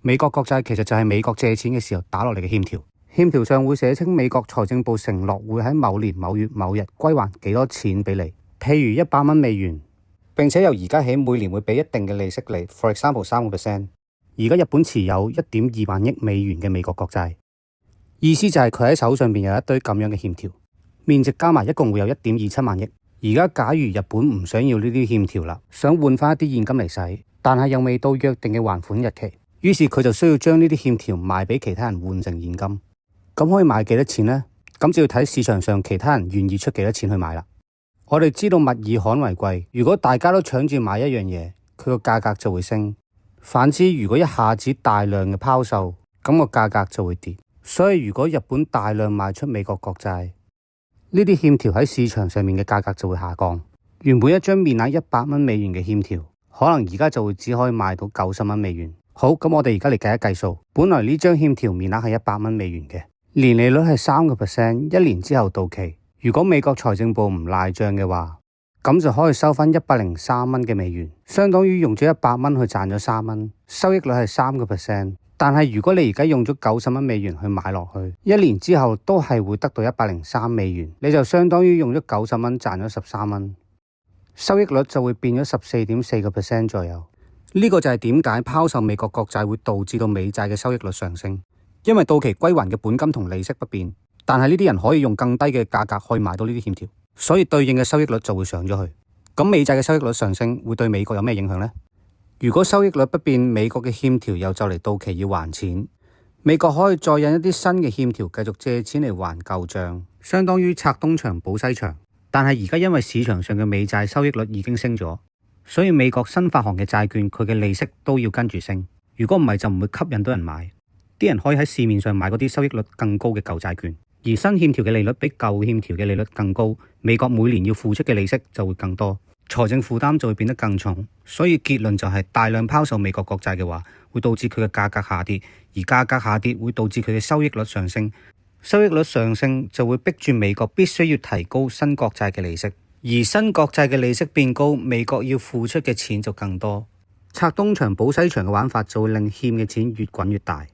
美國國債其實就係美國借錢嘅時候打落嚟嘅欠條，欠條上會寫清美國財政部承諾會喺某年某月某日歸還幾多錢俾你，譬如100蚊美元，並且由而家起每年會俾一定嘅利息你 ，for example 3%。而家日本持有1.2萬億美元嘅美國國債，意思就係佢喺手上邊有一堆咁樣嘅欠條，面值加埋一共會有1.27萬億。而家假如日本唔想要呢啲欠條啦，想換翻一啲現金嚟使，但係又未到約定嘅還款日期，於是佢就需要將呢啲欠條賣俾其他人換成現金。咁可以賣幾多錢呢？咁就要睇市場上其他人願意出幾多錢去買啦。我哋知道物以罕為貴，如果大家都搶住買一樣嘢，佢個價格就會升。反之，如果一下子大量嘅拋售，咁個價格就會跌。所以如果日本大量賣出美國國債，呢啲欠條喺市場上面嘅價格就會下降。原本一張面額100蚊美元嘅欠條，可能而家就會只可以賣到90蚊美元。好，咁我哋而家嚟計一計數。本來呢張欠條面額係100蚊美元嘅，年利率係3%，1年之後到期。如果美國財政部唔賴賬嘅話，咁就可以收翻103蚊嘅美元，相當於用咗100蚊去賺咗3蚊，收益率係3%。但係如果你而家用咗90蚊美元去買落去，一年之後都係會得到103美元，你就相當於用咗90蚊賺咗13蚊，收益率就會變咗14.4% 左右。呢個就係點解拋售美國國債會導致到美債嘅收益率上升，因為到期歸還嘅本金同利息不變，但係呢啲人可以用更低嘅價格可以買到呢啲欠條。所以對應嘅收益率就會上咗去。咁美債嘅收益率上升會對美國有咩影響呢？如果收益率不變，美國嘅欠條又就嚟到期要還錢，美國可以再印一啲新嘅欠條，繼續借錢嚟還舊賬，相當於拆東牆補西牆。但係而家因為市場上嘅美債收益率已經升咗，所以美國新發行嘅債券佢嘅利息都要跟住升。如果唔係就唔會吸引到人買，啲人可以喺市面上買嗰啲收益率更高嘅舊債券。而新欠條嘅利率比舊欠條嘅利率更高，美國每年要付出嘅利息就會更多，財政負擔就會變得更重。所以結論就係大量拋售美國國債嘅話，會導致佢嘅價格下跌，而價格下跌會導致佢嘅收益率上升，收益率上升就會逼住美國必須要提高新國債嘅利息，而新國債嘅利息變高，美國要付出嘅錢就更多，拆東牆補西牆嘅玩法就會令欠嘅錢越滾越大。